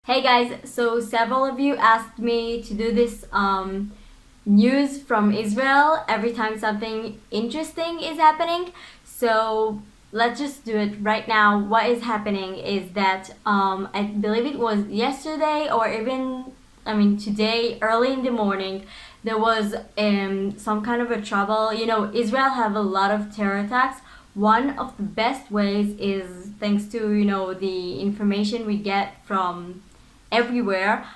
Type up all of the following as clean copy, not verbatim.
Hey guys, so several of you asked me to do this news from Israel every time something interesting is happening. So let's just do it right now. What is happening is that I believe it was yesterday or even today early in the morning there was some kind of a trouble. You know, Israel have a lot of terror attacks. One of the best ways is thanks to the information we get from everywhere.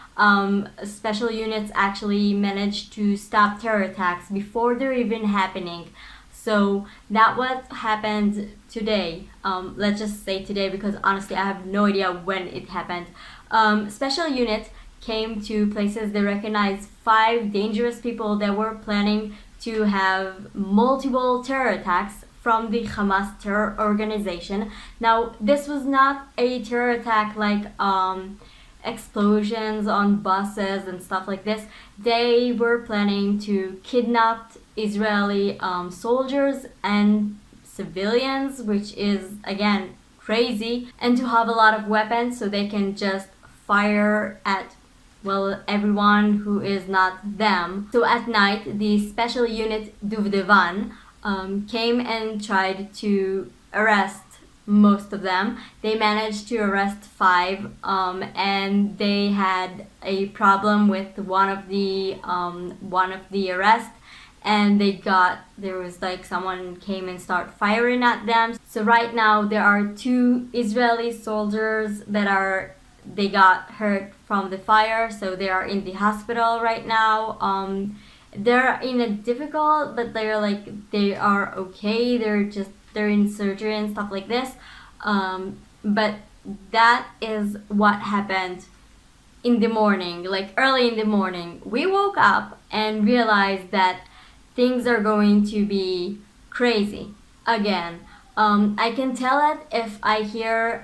Special units actually managed to stop terror attacks before they're even happening. So that what happened today. Let's just say today because honestly I have no idea when it happened. Special units came to places they recognized 5 dangerous people that were planning to have multiple terror attacks from the Hamas terror organization. Now, this was not a terror attack like explosions on buses and stuff like this. They were planning to kidnap Israeli soldiers and civilians, which is again crazy, and to have a lot of weapons so they can just fire at everyone who is not them. So at night, the special unit Duvdevan came and tried to arrest most of them. They managed to arrest 5, and they had a problem with one of the arrests, and there was like someone came and start firing at them. So right now there are 2 Israeli soldiers they got hurt from the fire, so they are in the hospital right now. They're in a difficult, but they are okay. They're in surgery and stuff like this. But that is what happened in the morning, like early in the morning. We woke up and realized that things are going to be crazy again. I can tell it if I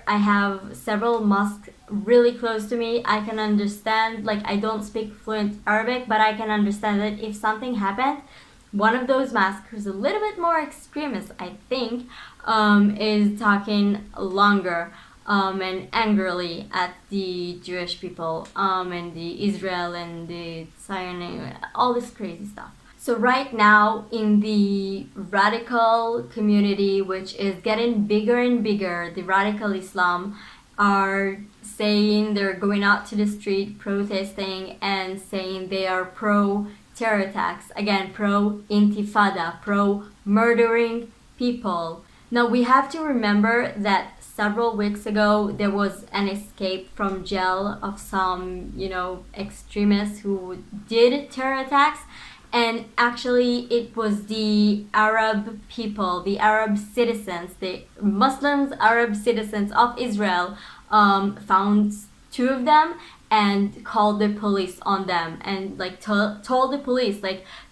have several mosques really close to me. I can understand, like I don't speak fluent Arabic, but I can understand that if something happened, one of those mosques who's a little bit more extremist, I think, is talking longer and angrily at the Jewish people and the Israel and the Zionism, all this crazy stuff. So right now in the radical community, which is getting bigger and bigger, the radical Islam are saying they're going out to the street protesting and saying they are pro terror attacks, again pro intifada, pro murdering people. Now we have to remember that several weeks ago there was an escape from jail of some extremists who did terror attacks, and actually it was the Arab people, the Arab citizens, the Muslims, Arab citizens of Israel, found 2 of them and called the police on them and told the police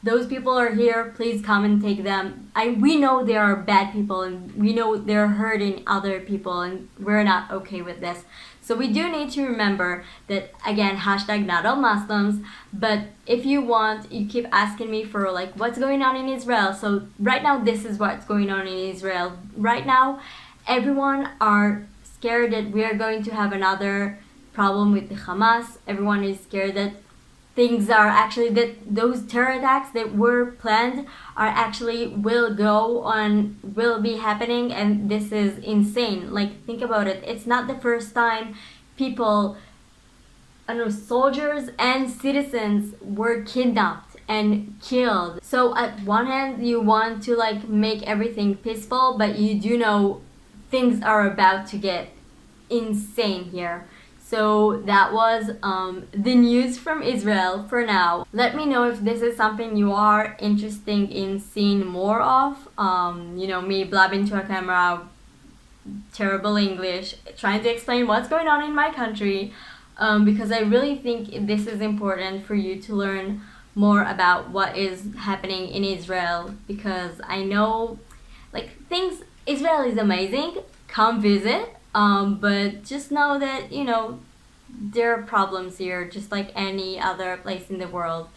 those people are here, please come and take them. We know they are bad people and we know they're hurting other people and we're not okay with this. So we do need to remember that, again, hashtag not all Muslims, but if you want, you keep asking me for what's going on in Israel. So right now this is what's going on in Israel. Right now everyone are scared that we are going to have another problem with the Hamas. Everyone is scared that those terror attacks that were planned are actually will be happening, and this is insane. Think about it. It's not the first time people, soldiers and citizens were kidnapped and killed. So at one hand you want to make everything peaceful, but you do know things are about to get insane here. So that was the news from Israel for now. Let me know if this is something you are interested in seeing more of. Me blabbing to a camera, terrible English, trying to explain what's going on in my country, because I really think this is important for you to learn more about what is happening in Israel, because I know Israel is amazing. Come visit. But just know that, there are problems here just like any other place in the world.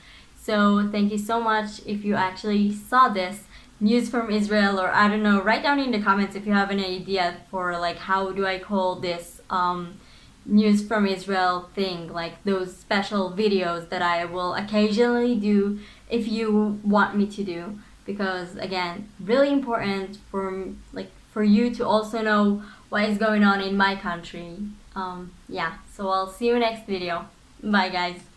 So thank you so much if you actually saw this news from Israel, or I don't know, write down in the comments if you have an idea for how do I call this news from Israel thing, like those special videos that I will occasionally do if you want me to do, because again, really important for you to also know what is going on in my country. Yeah, so I'll see you next video. Bye guys.